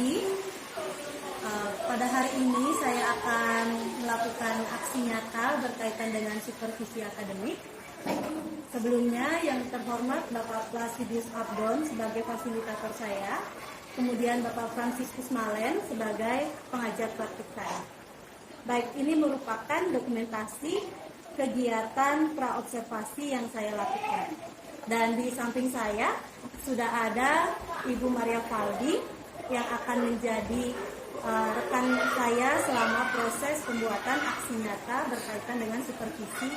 pagi. Pada hari ini saya akan melakukan aksi nyata berkaitan dengan supervisi akademik. Sebelumnya yang terhormat Bapak Placidius Abdon sebagai fasilitator saya, kemudian Bapak Franciscus Malen sebagai pengajar praktik saya. Baik, ini merupakan dokumentasi kegiatan praobservasi yang saya lakukan. Dan di samping saya sudah ada Ibu Maria Valdi yang akan menjadi rekan saya selama proses pembuatan aksi nyata berkaitan dengan supervisi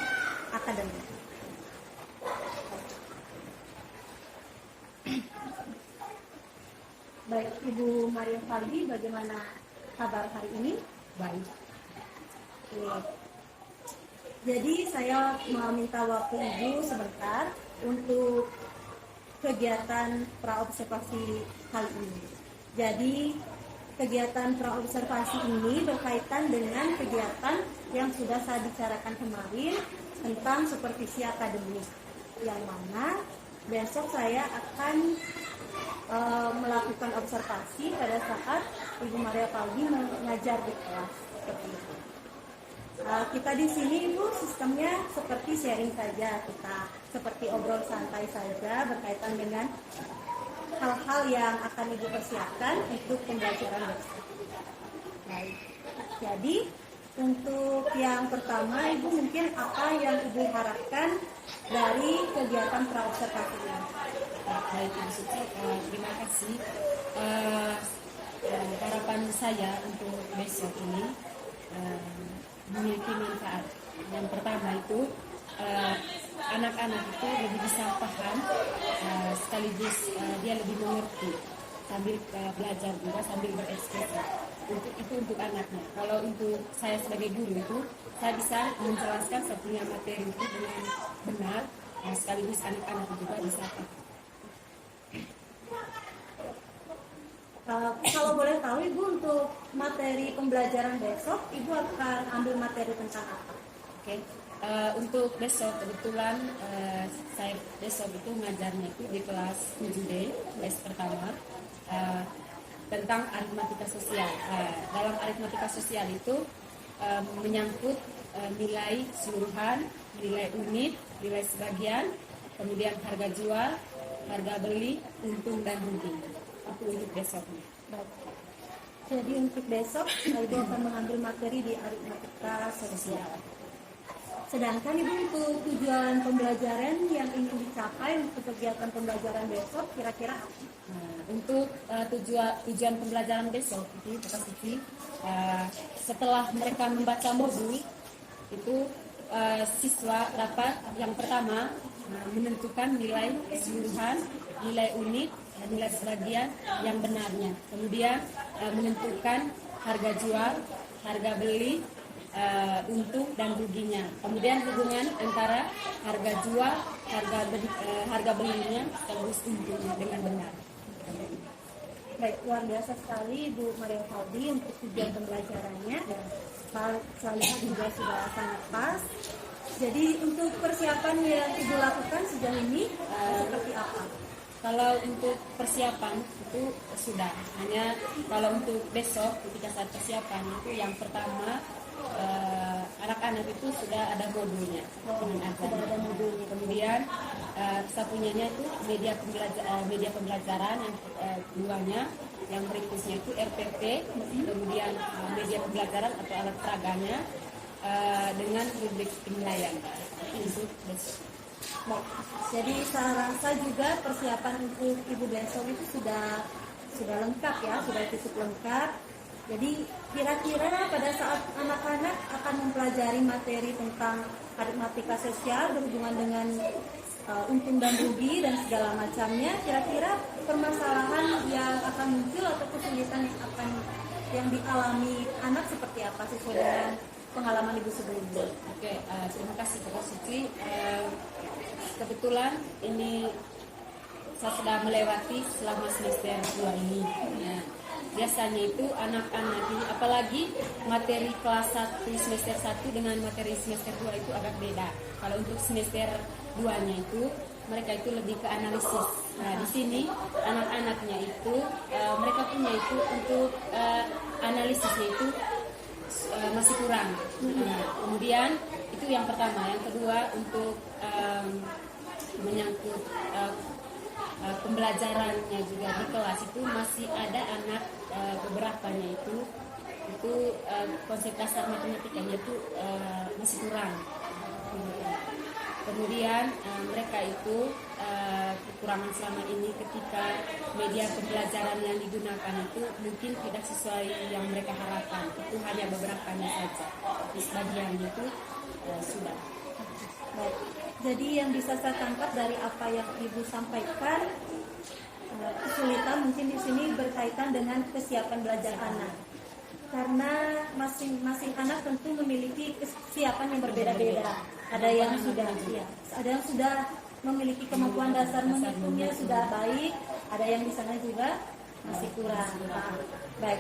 akademik. Baik, Ibu Maria Valdi, bagaimana kabar hari ini? Baik. Jadi saya meminta waktu Ibu sebentar untuk kegiatan praobservasi kali ini. Jadi kegiatan praobservasi ini berkaitan dengan kegiatan yang sudah saya bicarakan kemarin tentang supervisi akademik, yang mana besok saya akan melakukan observasi pada saat Ibu Maria Valdi mengajar di kelas seperti itu. Kita di sini Ibu sistemnya seperti sharing saja, kita seperti obrol santai saja berkaitan dengan hal-hal yang akan Ibu persiapkan untuk pembelajaran besok. Baik. Jadi untuk yang pertama Ibu mungkin apa yang Ibu harapkan dari kegiatan praobservasi ini? Baik, Ibu Suci, terima kasih. Harapan saya untuk besok ini memiliki manfaat. Yang pertama itu anak-anak itu lebih bisa paham, sekaligus dia lebih mengerti sambil belajar juga sambil berekspresi. Untuk anaknya. Kalau untuk saya sebagai guru itu saya bisa menjelaskan satunya materi itu dengan benar, sekaligus anak-anak juga bisa paham. Kalau boleh tahu Ibu, untuk materi pembelajaran besok Ibu akan ambil materi tentang apa? Oke. Untuk besok kebetulan saya besok itu ngajarnya itu di kelas 7D, kelas pertama, tentang aritmatika sosial. Dalam aritmatika sosial itu menyangkut nilai keseluruhan, nilai unit, nilai sebagian, kemudian harga jual, harga beli, untung dan rugi. Itu untuk besoknya. Jadi untuk besok Ibu akan mengambil materi di aritmatika sosial. Sedangkan Ibu untuk tujuan pembelajaran yang ingin dicapai untuk kegiatan pembelajaran besok kira-kira apa? Untuk tujuan pembelajaran besok itu setelah mereka membaca modul itu siswa dapat yang pertama menentukan nilai keseluruhan, nilai unit, nilai sebagian yang benarnya. Kemudian menentukan harga jual, harga beli, untung dan ruginya. Kemudian hubungan antara harga jual, harga belinya, sekaligus untungnya dengan benar. Baik, luar biasa sekali Ibu Maria Valdi untuk tujuan pembelajarannya. Saya lihat juga sudah sangat pas. Jadi untuk persiapan yang Ibu lakukan sejauh ini seperti apa? Kalau untuk persiapan itu sudah, hanya kalau untuk besok ketika saat persiapan itu yang pertama anak-anak itu sudah ada modulnya. Sudah ada modulnya. Kemudian saya punyanya itu media pembelajaran yang keduanya, yang berikutnya itu RPP, kemudian media pembelajaran atau alat peraganya dengan rubrik penilaian. Itu besok. Baik. Jadi saya rasa juga persiapan untuk Ibu besok itu sudah lengkap ya, sudah cukup lengkap. Jadi kira-kira pada saat anak-anak akan mempelajari materi tentang aritmatika sosial berhubungan dengan untung dan rugi dan segala macamnya, kira-kira permasalahan yang akan muncul atau kesulitan yang dialami anak seperti apa sesuai dengan pengalaman Ibu sebelumnya? Oke, terima kasih Pak Suci. Kebetulan ini saya sudah melewati selama semester 2 ini. Ya. Biasanya itu anak-anak ini, apalagi materi kelas 1 semester 1 dengan materi semester 2 itu agak beda. Kalau untuk semester 2-nya itu mereka itu lebih ke analisis. Nah, di sini anak-anaknya itu mereka punya itu untuk analisisnya itu masih kurang. Nah, kemudian itu yang pertama. Yang kedua untuk menyangkut pembelajarannya juga di kelas itu masih ada anak beberapanya itu konsep dasar matematikanya itu masih kurang. Kemudian mereka itu kekurangan selama ini ketika media pembelajaran yang digunakan itu mungkin tidak sesuai yang mereka harapkan. Itu hanya beberapanya saja. Di sebagian itu sudah. Baik. Jadi yang bisa saya tangkap dari apa yang Ibu sampaikan, kesulitan mungkin di sini berkaitan dengan kesiapan belajar anak. Karena masing-masing anak tentu memiliki kesiapan yang berbeda-beda. Ada yang sudah memiliki kemampuan dasar menghitungnya sudah baik, ada yang di sana juga masih kurang. Baik.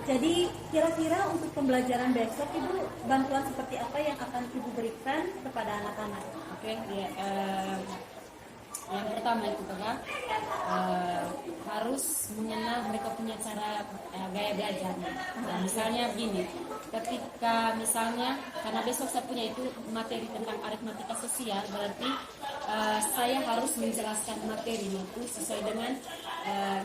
Jadi kira-kira untuk pembelajaran besok Ibu, bantuan seperti apa yang akan Ibu berikan kepada anak-anak? Oke, ya, yang pertama itu Kakak harus mengenal mereka punya cara gaya belajarnya. Nah, misalnya begini, ketika misalnya karena besok saya punya itu materi tentang aritmatika sosial, berarti saya harus menjelaskan materinya itu sesuai dengan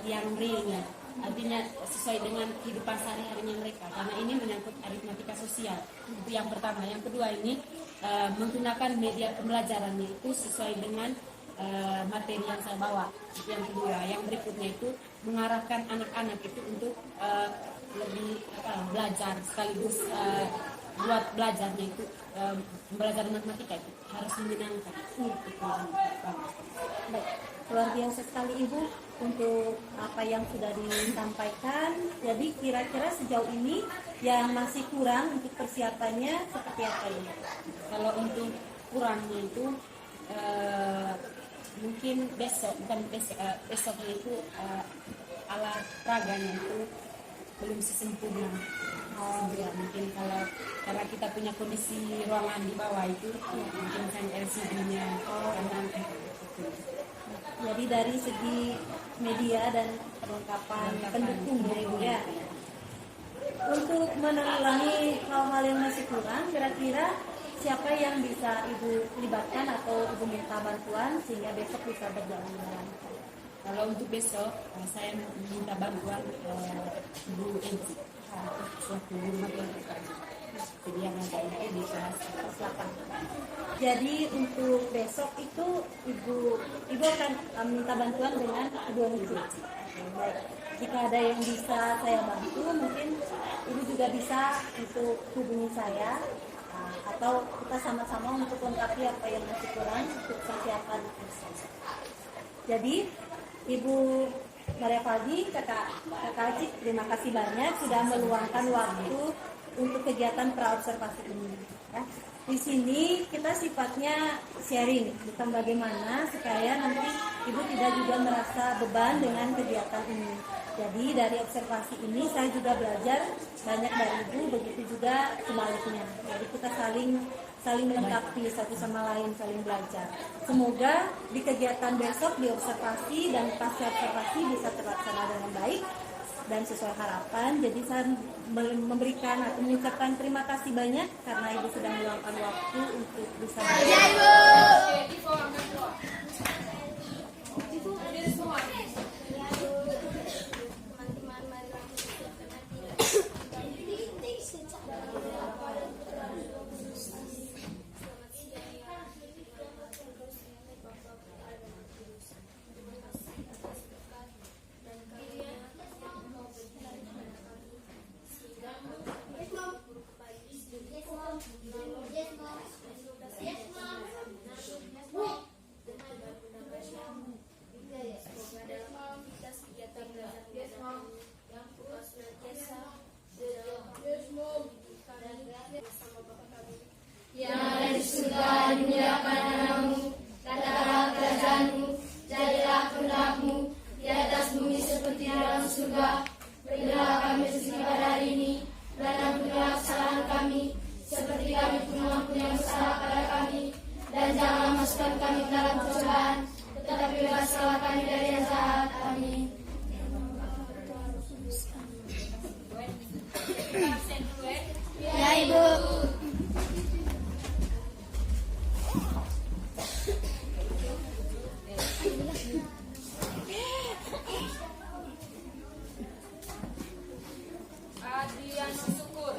yang realnya. Artinya sesuai dengan kehidupan sehari-harinya mereka, karena ini menyangkut aritmatika sosial. Itu yang pertama. Yang kedua ini menggunakan media pembelajarannya itu sesuai dengan materi yang saya bawa. Itu yang kedua. Yang berikutnya itu mengarahkan anak-anak itu untuk lebih belajar sekaligus buat belajarnya itu belajar matematika itu harus menyenangkan. Baik, luar biasa sekali Ibu untuk apa yang sudah disampaikan. Jadi kira-kira sejauh ini yang masih kurang untuk persiapannya seperti apa ini? Kalau untuk kurangnya itu mungkin besoknya itu alat raganya itu belum sesempurna. Ya, mungkin kalau karena kita punya kondisi ruangan di bawah itu mungkin kan LCD-nya Jadi dari segi media dan perlengkapan pendukung ya. Untuk menanggulangi hal-hal yang masih kurang, kira-kira siapa yang bisa Ibu libatkan atau Ibu minta bantuan sehingga besok bisa berjalan dengan lancar? Kalau untuk besok saya minta bantuan Ibu Enci selaku guru matematika. Jadi yang ada itu di kelas 8. Jadi untuk besok itu Ibu akan minta bantuan dengan Ibu Enci. Baik. Jika ada yang bisa saya bantu, mungkin Ibu juga bisa untuk hubungi saya atau kita sama-sama untuk lengkapi apa yang masih kurang untuk persiapan. Jadi Ibu Maria Faldi, Kakak Cik, terima kasih banyak sudah meluangkan waktu untuk kegiatan praobservasi ini. Ya. Di sini kita sifatnya sharing, bukan bagaimana supaya nanti Ibu tidak juga merasa beban dengan kegiatan ini. Jadi dari observasi ini saya juga belajar banyak dari Ibu, begitu juga sebaliknya. Jadi kita saling melengkapi satu sama lain, saling belajar. Semoga di kegiatan besok di observasi dan pasca observasi bisa terlaksana dengan baik dan sesuai harapan. Jadi saya memberikan atau mengucapkan terima kasih banyak karena Ibu sudah meluangkan waktu untuk bisa Semoga dalam absen dulu ya. Ya, Ibu. Adriano Syukur,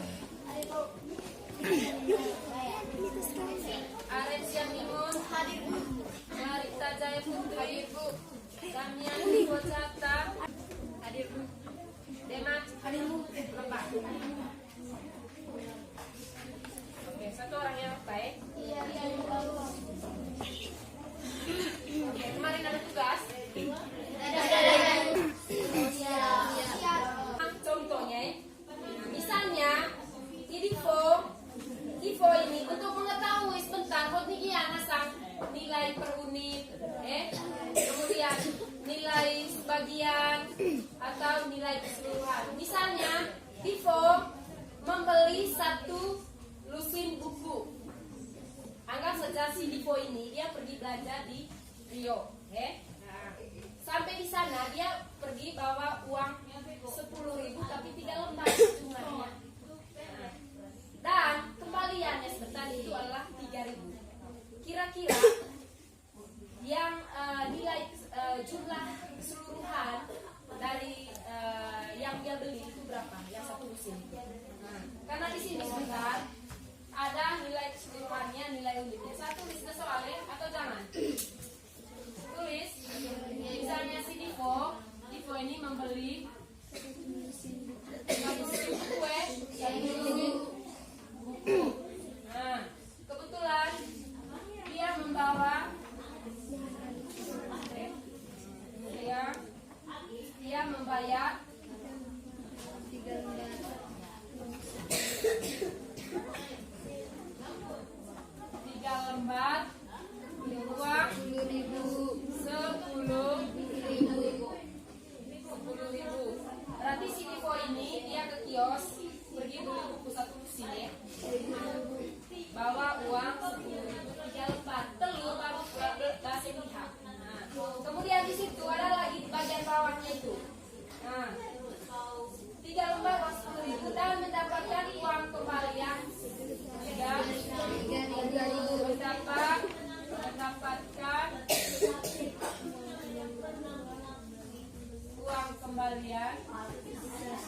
Aresia Mimun, Clarita Jaya Putri, Damian Wojata, hadir Bu. Demat, hadir Bu. Lepas. Oke, satu orang yang baik. Oke, kemarin ada tugas. Contohnya, misalnya Divo ini untuk mengetahui sebentar nasang nilai per unit, kemudian nilai sebagian atau nilai keseluruhan. Misalnya Divo membeli 1 lusin buku. Anggap saja si Divo ini dia pergi belanja di Rio, Nah, sampai di sana dia pergi bawa uang 10.000 tapi 3 lembar jumlahnya. Dan kembaliannya sebentar itu adalah 3.000. Kira-kira yang nilai jumlah keseluruhan dari yang dia beli itu berapa? Yang 1 lusin. Nah, karena di sini sebentar ada nilai keseluruhannya, nilai unitnya. Satu tulis soalnya atau jangan? Tulis. Misalnya si Divo ini membeli 50.000 kue, 1 buku. Nah, kebetulan dia membawa dia membayar 3 lembar uang 10.000. Berarti si Divo ini dia ke kios pergi beli buku 1 lusin ya. Bawa uang 10.000, 3 lembar telur baru kasih lihat. Nah, kemudian di situ ada lagi di bagian bawahnya itu. Nah, 3 lembar uang 10.000 dan mendapatkan uang kembalian 3.000. Mendapatkan uang kembalian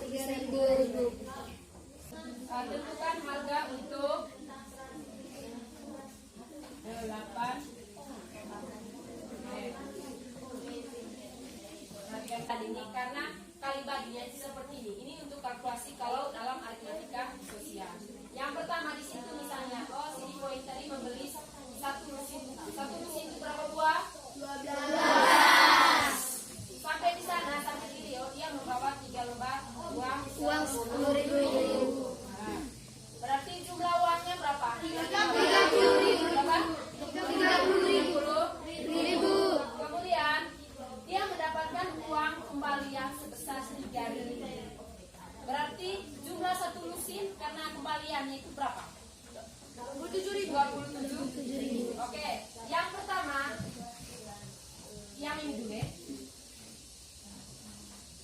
3.000. Tentukan harga untuk 8. Perhatikan tadi ini karena kali baginya seperti ini. Ini untuk kalkulasi kalau dalam aritmatika sosial. Yang pertama di situ misalnya, si Divo tadi membeli 1 lusin. 1 lusin itu berapa buah? 12. Sampai di sana, sampai di Rio, dia membawa 3 lembar uang 10.000. Nah, berarti jumlah uangnya berapa? 30.000. Berapa? 30.000. Kemudian dia mendapatkan uang kembalian sebesar 3.000. Berarti jumlah 1 lusin karena kembaliannya itu berapa? 27.000. Oke, yang pertama, yang ini dulu ya.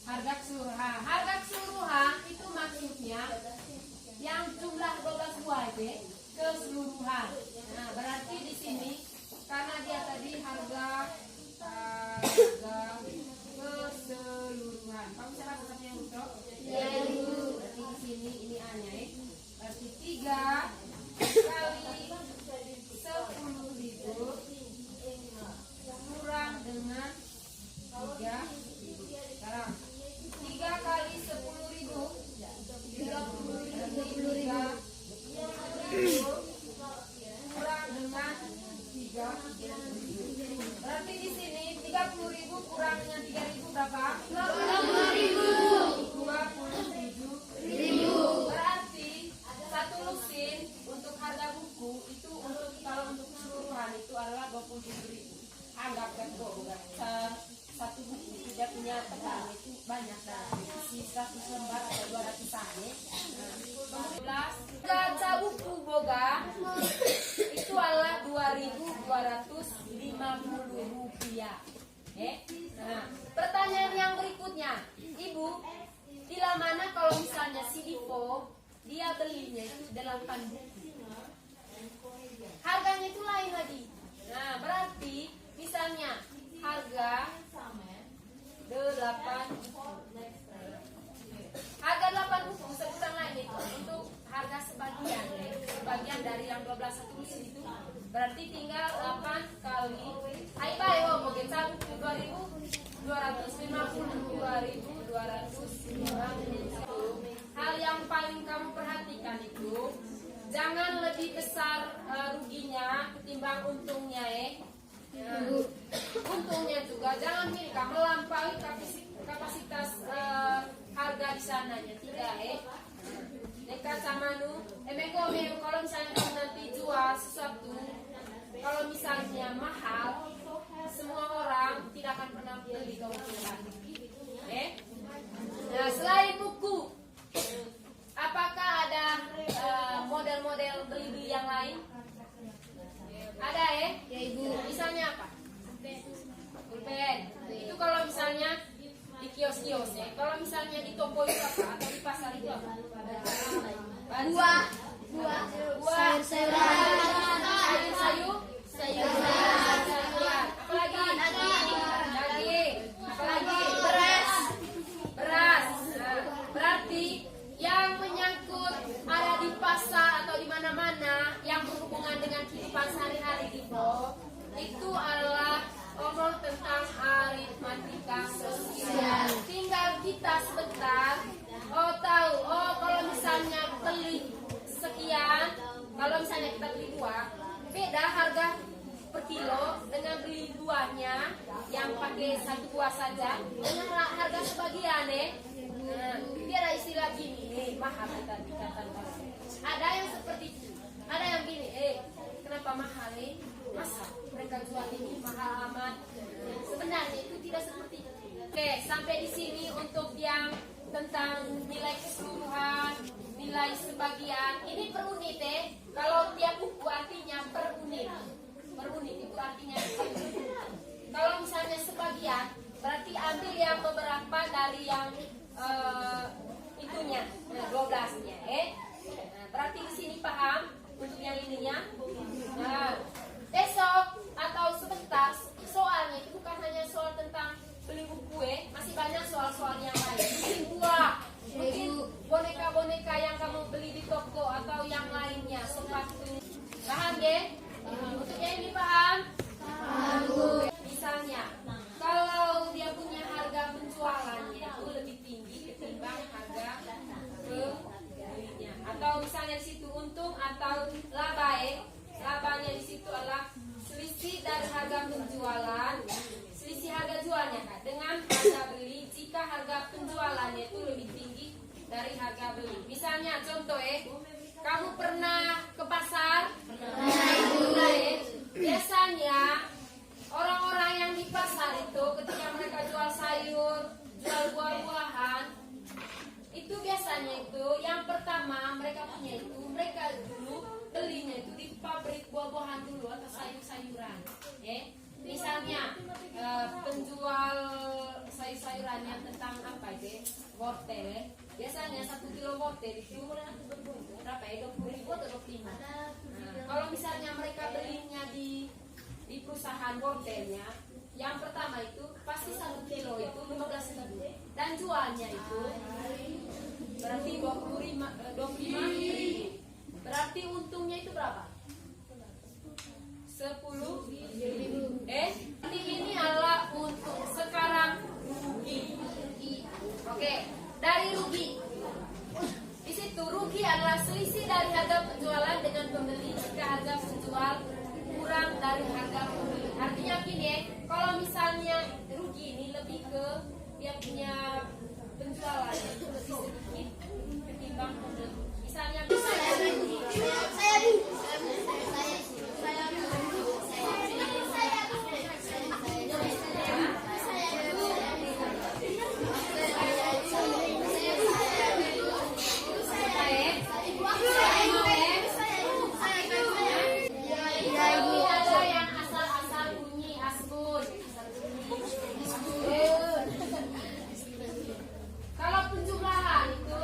Harga keseluruhan. Harga keseluruhan itu maksudnya yang jumlah 12 buah itu keseluruhan. Nah, berarti di sini karena dia tadi harga keseluruhan. Kamu bisa baca yang untuk? Ya, Ibu. Berarti di sini ini A-nya ya. Berarti 3 kali 10.000 kurang dengan 3. Sekarang 3 kali 10.000 30.000 kurang dengan 3. Berarti di sini 30.000 kurang dengan 3.000 berapa? 27.000. Berarti 1 lusin untuk harga buku itu kalau untuk keseluruhan itu adalah 27.000. Anggap kan bukan satu buku itu dia punya tekan itu banyak dan isi 100 lembar atau 200 tane. Kaca buku boga itu adalah 2.250 rupiah. Nah, pertanyaan yang berikutnya, Ibu, bila mana kalau misalnya si Divo dia belinya itu 8 buku. Harganya itu lain lagi. Nah, berarti misalnya harga 8 buku sebutan lain itu untuk harga sebagian ya. Sebagian dari yang 12 satu lusin itu berarti tinggal 8 kali ai bayo mungkin 2.250 hal yang paling kamu perhatikan itu jangan lebih besar ruginya ketimbang untungnya untungnya juga jangan kamu melampaui kapasitas harga di sananya tidak dekat sama kalau misalnya kamu nanti jual sesuatu kalau misalnya mahal semua orang tidak akan pernah beli keuntungan. Nah, selain buku apakah ada model-model beli-beli yang lain? Ada ya ibu. Misalnya apa? Pulpen. Itu kalau misalnya di kios-kios ya. Kalau misalnya di toko itu apa? Atau di pasar itu apa? Buah. Sayur-sayuran. Apalagi? Daging. Apalagi? Beras. Nah, berarti yang menyangkut ada di pasar atau di mana-mana yang berhubungan dengan kehidupan sehari-hari di itu adalah omong tentang aritmatika sosial. Tinggal kita sebentar tahu kalau misalnya beli sekian, kalau misalnya kita beli buah beda harga per kilo dengan beli buahnya yang pakai satu buah saja dengan harga sebagian dia ada istilah gini mahal kita dikatakan ada yang seperti itu ada yang gini kenapa mahal masa mereka jual ini mahal amat sebenarnya itu tidak seperti itu. Oke, sampai di sini untuk yang tentang nilai keseluruhan nilai sebagian ini per unit kalau tiap buku artinya per unit itu artinya kalau misalnya sebagian berarti ambil yang beberapa dari yang itunya 12-nya nah, berarti di sini paham untuk yang ininya. Nah, besok atau sebentar soalnya itu bukan hanya soal tentang beli buku masih banyak soal-soal yang lain mungkin buah mungkin boneka-boneka yang kamu beli di toko atau yang lainnya sepatu paham untuk yang ini paham? Misalnya kalau dia punya harga penjualannya itu lebih tinggi ketimbang harga pembelinya atau misalnya di situ untung atau laba labanya di situ adalah selisih dari harga penjualan selisih harga jualnya kan dengan harga beli jika harga penjualannya itu lebih tinggi dari harga beli. Misalnya contoh kamu pernah ke pasar? Biasanya orang-orang yang di pasar itu ketika mereka jual sayur, jual buah-buahan, itu biasanya itu yang pertama mereka punya itu mereka dulu belinya itu di pabrik buah-buahan dulu atau sayur-sayuran. Misalnya penjual sayur-sayurannya tentang apa wortel biasanya 1 kilo wortel itu berapa 20.000 atau 25. Nah, kalau misalnya mereka belinya di perusahaan wortelnya yang pertama itu pasti 1 kilo itu 15.000 dan jualnya itu berarti 25.000 berarti untungnya itu berapa? 10.000. Ini adalah untung sekarang rugi. Oke, dari rugi. Di situ rugi adalah selisih dari harga penjualan dengan pembeli jika harga penjual kurang dari harga pembeli. Artinya gini kalau misalnya rugi ini lebih ke dia punya penjualan itu lebih sedikit ketimbang pembeli. Misalnya kalau penjumlahan itu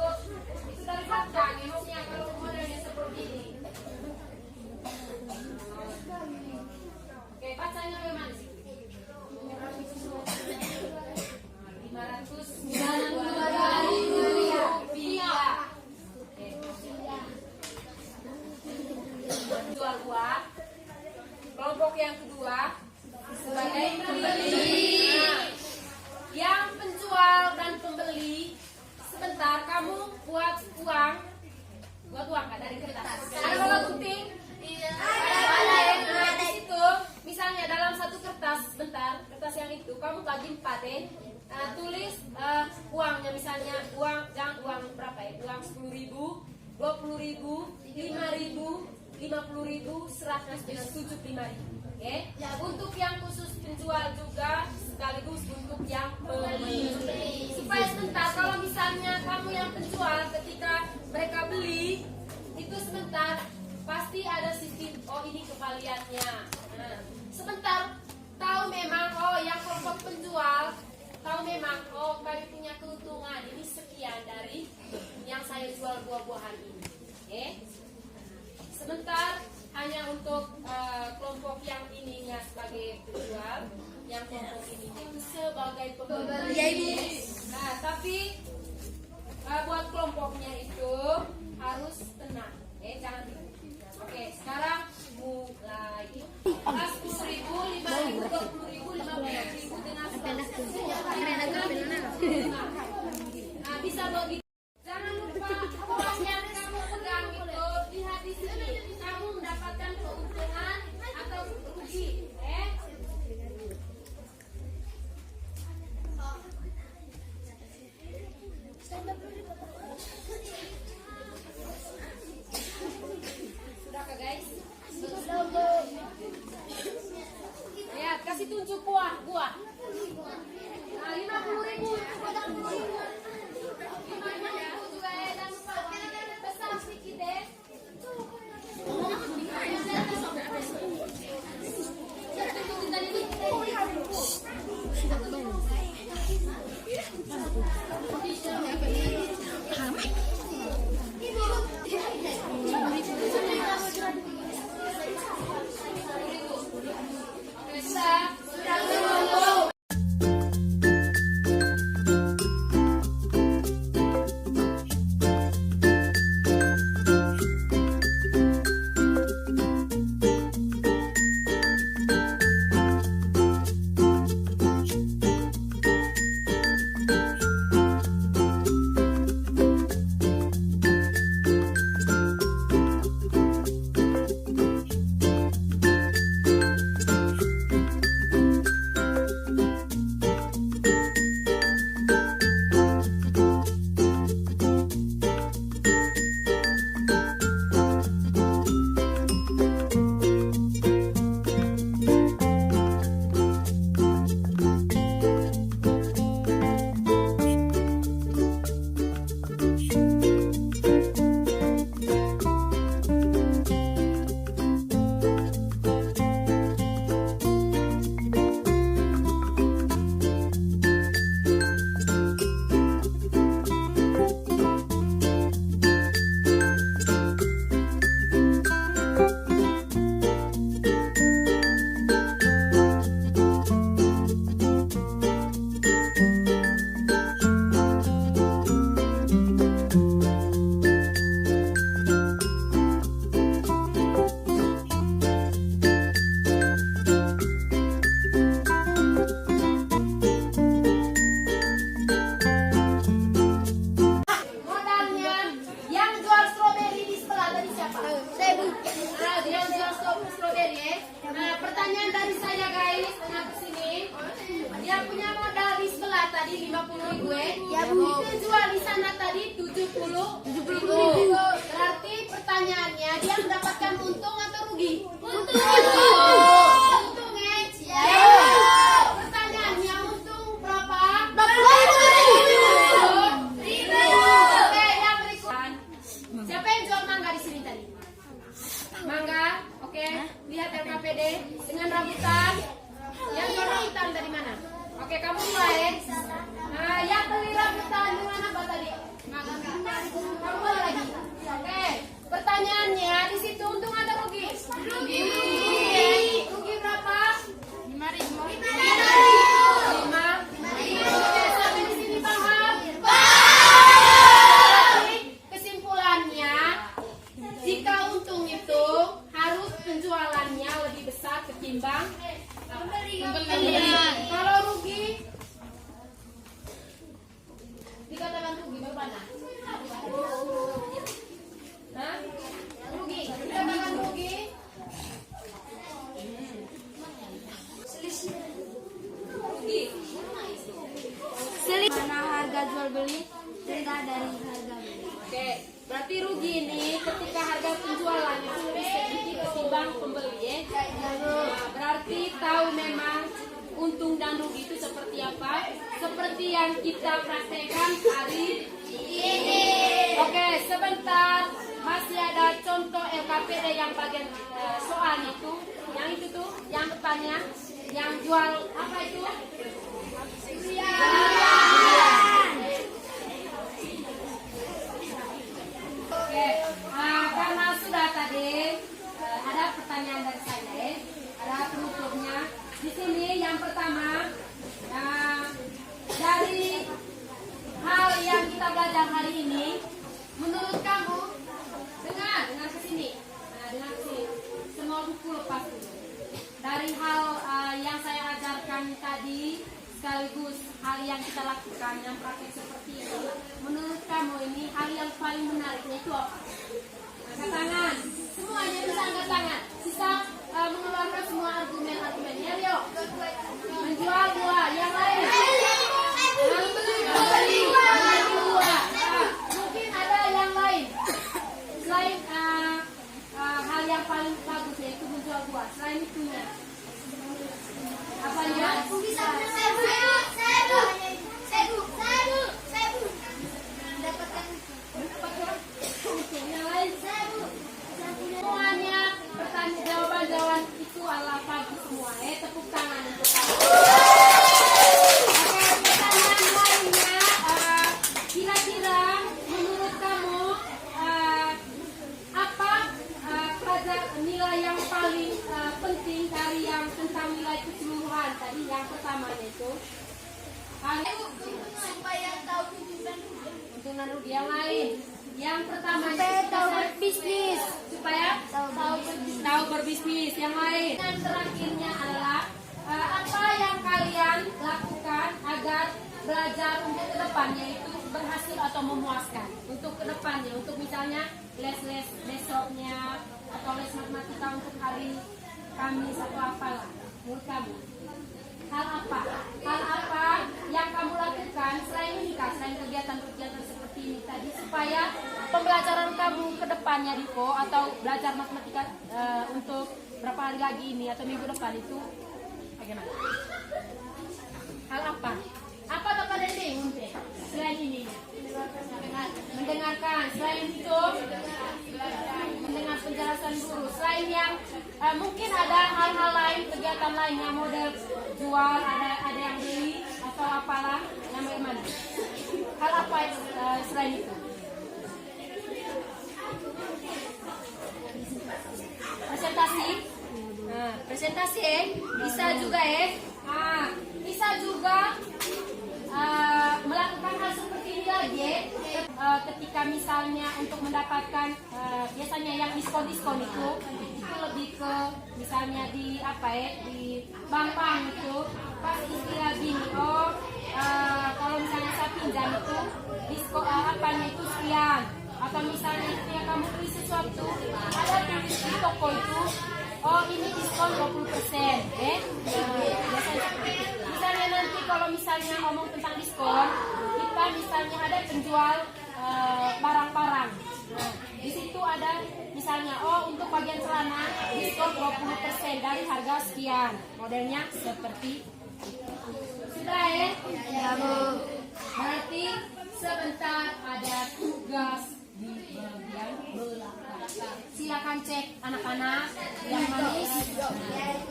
dari kertas. Ada bola gunting? Ada ya. Nah, di situ misalnya dalam satu kertas, bentar, kertas yang itu kamu bagi 4 ya. Tulis uangnya, misalnya uang, jangan uang berapa ya? Uang 10.000, 20.000, 5.000, 50.000, 100 dan 75.000. Oke. Untuk yang khusus penjual juga sekaligus untuk yang pembeli. Supaya sebentar kalau misalnya kamu yang penjual ketika mereka beli itu sebentar pasti ada sistem ini kembaliannya. Nah, sebentar tahu memang yang kelompok penjual tahu memang kami punya keuntungan ini sekian dari yang saya jual buah-buahan ini. Oke. Sebentar hanya untuk kelompok yang ininya sebagai penjual, yang kelompok ininya itu sebagai pembeli. Nah, tapi buat kelompoknya itu harus tenang, jangan ribut. Oke, sekarang mulai. 10.000, 5.000, 20.000, 50.000 dengan 100.000. Nah, bisa begitu. Jangan lupa uang yang kamu pegang itu lihat di sini. Kamu mendapatkan keuntungan atau rugi, Sudah kah guys? Lihat, kasih tunjuk buah. Nah, 50.000 pada 10.000. 5.000 juga dan besar sedikit deh. tadi 50.000 ya Bu. Itu jual di sana tadi 70.000. Berarti pertanyaannya dia mendapatkan untung atau rugi? Untung. Untung ya. Pertanyaannya untung berapa? 20.000. Oke, yang berikut. Siapa yang jual mangga di sini tadi? Mangga, oke. Lihat LKPD dengan rambutan. Yang jual rambutan dari mana? Oke, kamu mulai. Nah, yang beli rambutan dengan apa tadi? Kamu mulai lagi. Oke, pertanyaannya di situ untung atau rugi? Rugi. Rugi berapa? 5.000. 5. Oke, sampai di sini paham? Kesimpulannya, jika untung itu harus penjualannya lebih besar ketimbang pembelian. Kalau rugi, dikatakan rugi bagaimana? berarti rugi ini ketika harga penjualan itu lebih sedikit ketimbang pembeli ya. Nah, berarti tahu memang untung dan rugi itu seperti apa? Seperti yang kita praktekkan hari ini. Oke, sebentar. Masih ada contoh LKPD yang bagian soal itu. Yang itu tuh, yang depannya. Yang jual apa itu? Oke, karena sudah tadi ada pertanyaan dari saya, ada penutupnya. Di sini yang pertama, dari hal yang kita belajar hari ini, menurut kamu, dengar ke sini, dengar ke sini, semua buku lepas dulu. Dari hal yang saya ajarkan tadi, sekaligus hal yang kita lakukan, yang praktik seperti ini, menurut kamu ini hal yang paling menariknya itu apa? Angkat tangan, semuanya bisa angkat tangan. Sisa mengeluarkan semua argumen-argumennya, Rio. Menjual buah, yang lain. Membeli buah. Mungkin ada yang lain. Selain hal yang paling bagus yaitu menjual buah. Selain itunya. Apanya? Yang lain. Semuanya pertanyaan jawaban itu adalah bagus semua. Tepuk tangan untuk kamu. Oke, pertanyaan lainnya, kira-kira menurut kamu apa nilai yang paling penting dari yang tentang nilai keseluruhan tadi yang pertamanya itu? Supaya tahu tujuan Untuk rugi yang lain. Yang pertama tahu berbisnis. supaya tahu berbisnis. Yang lain. Dan terakhirnya adalah apa yang kalian lakukan agar belajar untuk kedepannya itu berhasil atau memuaskan untuk kedepannya, untuk misalnya les besoknya atau les matematika untuk hari Kamis atau apalah menurut kamu. Hal apa yang kamu lakukan selain ini Kak, selain kegiatan-kegiatan seperti ini tadi supaya pembelajaran kamu ke depannya Diko atau belajar matematika untuk berapa hari lagi ini atau minggu depan itu bagaimana? Hal apa? Apa tempat ini selain ini? Mendengarkan. Selain itu mendengar penjelasan guru. Selain yang mungkin ada hal-hal lain, kegiatan lain yang model jual, ada yang beli atau apalah yang bagaimana? Hal apa selain itu? Presentasi. Presentasi bisa juga bisa juga melakukan hal seperti ini lagi ketika misalnya untuk mendapatkan biasanya yang diskon itu lebih ke misalnya di di bank itu pas istilah gini kalau misalnya saya pinjam itu diskon itu sekian atau misalnya ketika kamu beli sesuatu ada tulis di toko itu ini diskon 20% biasanya misalnya nanti kalau misalnya ngomong tentang diskon kita misalnya ada penjual barang-barang di situ ada misalnya untuk bagian celana diskon 20% dari harga sekian modelnya seperti sudah ya Bu. Berarti sebentar ada tugas di bagian belakang. Silakan cek anak-anak yang manis.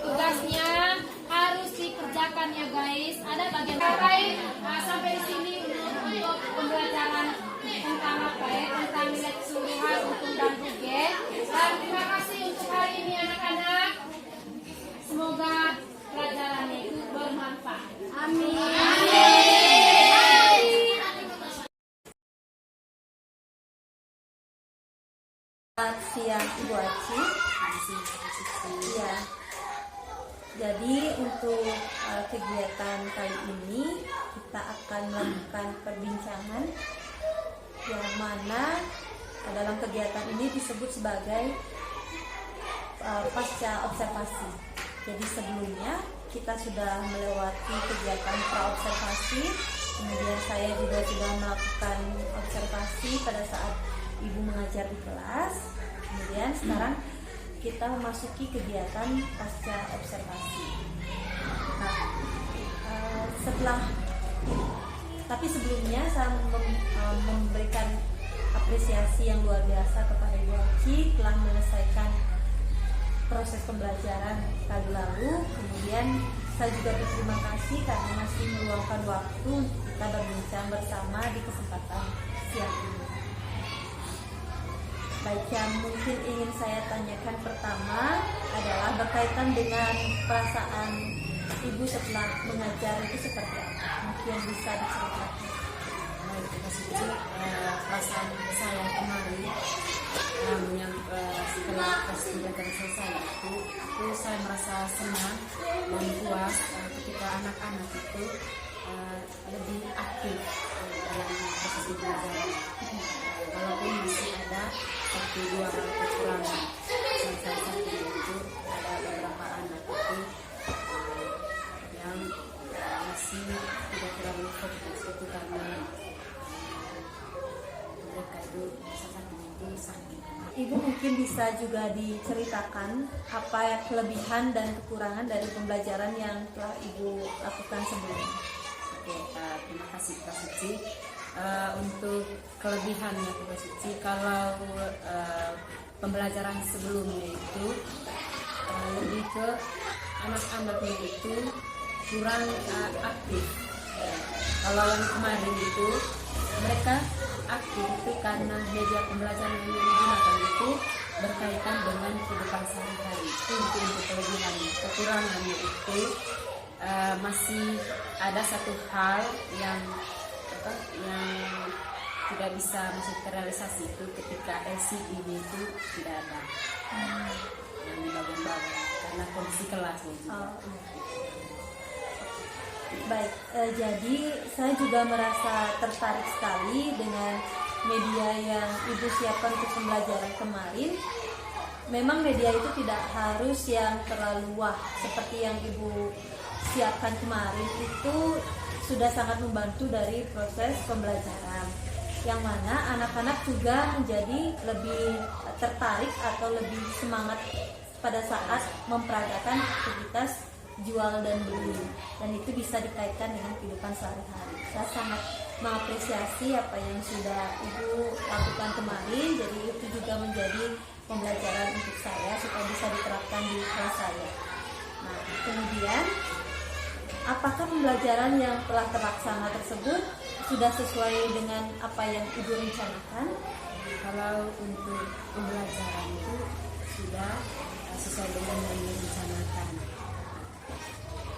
Tugasnya harus dikerjakan ya guys. Ada bagian lain sampai di sini untuk pembelajaran tentang tentang nilai keseluruhan untung dan rugi. Dan terima kasih untuk hari ini anak-anak. Semoga pelajarannya itu bermanfaat. Amin. Selamat siang Ibu Aci. Ya. Jadi untuk kegiatan kali ini kita akan melakukan perbincangan yang mana dalam kegiatan ini disebut sebagai pasca observasi. Jadi sebelumnya kita sudah melewati kegiatan pra-observasi, kemudian saya juga sudah melakukan observasi pada saat Ibu mengajar di kelas. Kemudian sekarang kita memasuki kegiatan pasca observasi. Nah, tapi sebelumnya saya memberikan apresiasi yang luar biasa kepada Ibu Aci telah menyelesaikan proses pembelajaran kali lalu. Kemudian saya juga berterima kasih karena masih meluangkan waktu untuk kita berbincang bersama di kesempatan siang ini. Baik, yang mungkin ingin saya tanyakan pertama adalah berkaitan dengan perasaan Ibu setelah mengajar itu seperti apa? Mungkin bisa diceritakan. Perasaan saya kemarin yang setelah proses pembelajaran selesai itu saya merasa senang dan puas ketika anak-anak itu lebih aktif dalam proses pembelajaran. Walaupun masih ada 1-2 hal kekurangan, salah satunya itu ada beberapa anak itu yang masih tidak terlalu fokus itu karena mereka itu salah satunya itu sakit. Ibu mungkin bisa juga diceritakan apa yang kelebihan dan kekurangan dari pembelajaran yang telah Ibu lakukan sebelumnya. Oke, terima kasih Kak Suci. Untuk kelebihannya Kak Suci, kalau pembelajaran sebelumnya itu lebih ke anak-anaknya itu kurang aktif. Kalau yang kemarin itu mereka aktif itu karena media pembelajaran yang digunakan itu berkaitan dengan kehidupan sehari-hari. Itu untuk kelebihannya. Kekurangannya itu masih ada satu hal yang tidak bisa masuk terrealisasi itu ketika LCD itu tidak ada yang di bagian bawah karena kondisi kelasnya juga. Baik, jadi saya juga merasa tertarik sekali dengan media yang Ibu siapkan untuk pembelajaran kemarin. Memang media itu tidak harus yang terlalu wah seperti yang Ibu siapkan kemarin, itu sudah sangat membantu dari proses pembelajaran, yang mana anak-anak juga menjadi lebih tertarik atau lebih semangat pada saat memperagakan aktivitas jual dan beli, dan itu bisa dikaitkan dengan kehidupan sehari-hari. Saya sangat mengapresiasi apa yang sudah Ibu lakukan kemarin, jadi itu juga menjadi pembelajaran untuk saya supaya bisa diterapkan di kelas saya. Nah, kemudian apakah pembelajaran yang telah terlaksana tersebut sudah sesuai dengan apa yang Ibu rencanakan? Kalau untuk pembelajaran itu sudah sesuai dengan yang direncanakan.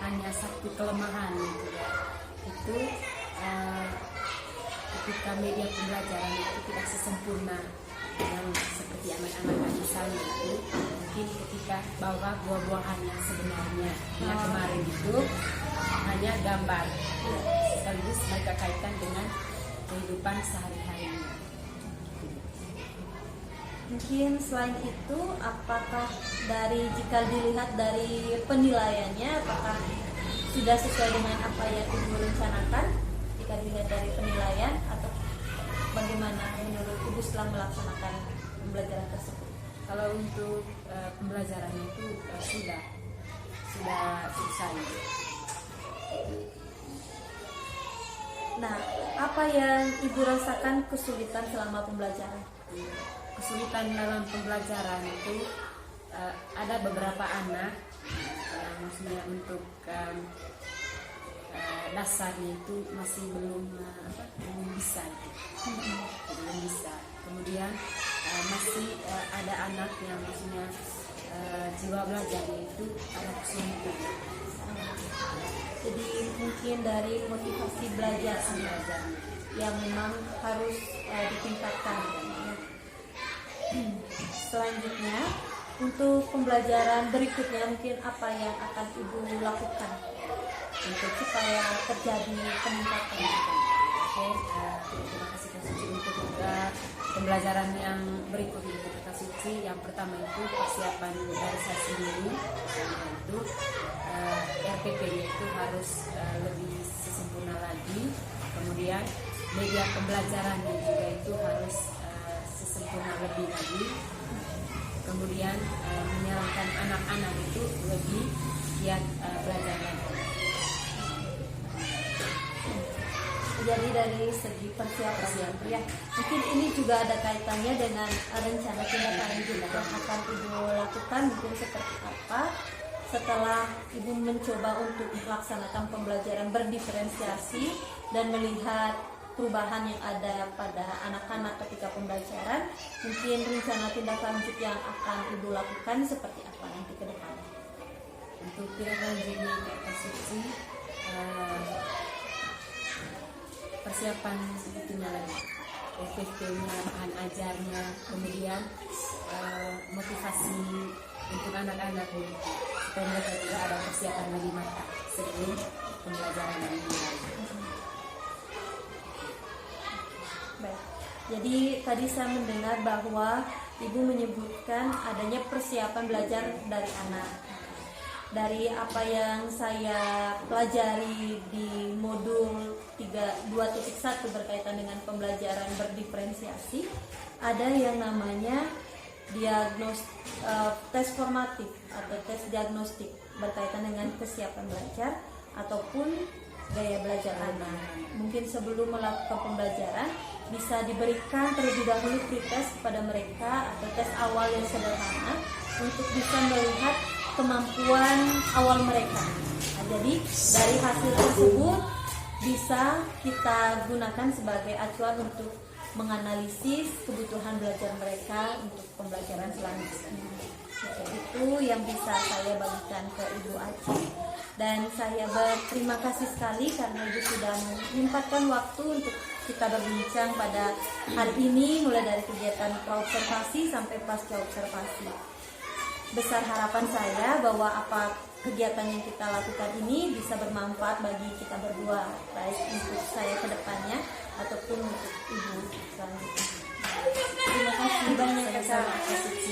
Hanya satu kelemahan gitu ya, itu ketika media pembelajaran itu tidak sesempurna yang seperti anak-anak misalnya itu mungkin ketika bawa buah-buahan yang sebenarnya yang kemarin itu hanya gambar sekaligus mereka kaitkan dengan kehidupan sehari-harinya. Mungkin selain itu, apakah jika dilihat dari penilaiannya, apakah sudah sesuai dengan apa yang Ibu rencanakan? Jika dilihat dari penilaian, atau bagaimana menurut Ibu setelah melaksanakan pembelajaran tersebut? Kalau untuk pembelajaran itu sudah selesai. Nah, apa yang Ibu rasakan kesulitan selama pembelajaran? Kesulitan dalam pembelajaran itu ada beberapa anak maksudnya untuk dasarnya itu masih belum bisa belum bisa. Kemudian masih ada anak yang maksudnya jiwa belajarnya itu agak kesulitan. Jadi mungkin dari motivasi belajar yang memang harus ditingkatkan. Selanjutnya, untuk pembelajaran berikutnya mungkin apa yang akan Ibu lakukan untuk supaya terjadi peningkatan? Oke, terima kasih Kak Suci untuk pembelajaran yang berikutnya Kak Suci. Yang pertama itu persiapan dari saya sendiri, itu RPP-nya itu harus lebih sesempurna lagi. Kemudian media pembelajarannya juga itu harus sesempurna lebih lagi. Kemudian menyarankan anak-anak itu lebih giat belajar lagi. Jadi dari segi persiapan ya, mungkin ini juga ada kaitannya dengan rencana tindakan yang akan Ibu lakukan, mungkin seperti apa setelah Ibu mencoba untuk melaksanakan pembelajaran berdiferensiasi dan melihat perubahan yang ada pada anak-anak ketika pembelajaran. Mungkin rencana tindak lanjut yang akan Ibu lakukan seperti apa nanti ke depan? Untuk tindak lanjutnya Kak Suci, persiapan itunya lagi, SPP-nya, bahan ajarnya, kemudian motivasi untuk anak-anak supaya mereka juga ada persiapan lebih matang sebelum pembelajaran dimulai. Baik. Jadi tadi saya mendengar bahwa Ibu menyebutkan adanya persiapan belajar dari anak. Dari apa yang saya pelajari di modul 2.1 berkaitan dengan pembelajaran berdiferensiasi, ada yang namanya tes formatif atau tes diagnostik berkaitan dengan kesiapan belajar ataupun gaya belajar anak. Mungkin sebelum melakukan pembelajaran bisa diberikan terlebih dahulu tes kepada mereka atau tes awal yang sederhana untuk bisa melihat kemampuan awal mereka. Nah, jadi dari hasil tersebut bisa kita gunakan sebagai acuan untuk menganalisis kebutuhan belajar mereka untuk pembelajaran selanjutnya. Itu yang bisa saya bagikan ke Ibu Aci, dan saya berterima kasih sekali karena Ibu sudah menyempatkan waktu untuk kita berbincang pada hari ini, mulai dari kegiatan praobservasi sampai pasca observasi. Besar harapan saya bahwa apa kegiatan yang kita lakukan ini bisa bermanfaat bagi kita berdua, baik untuk saya ke depannya ataupun untuk Ibu selanjutnya. Terima kasih banyak Kak Suci.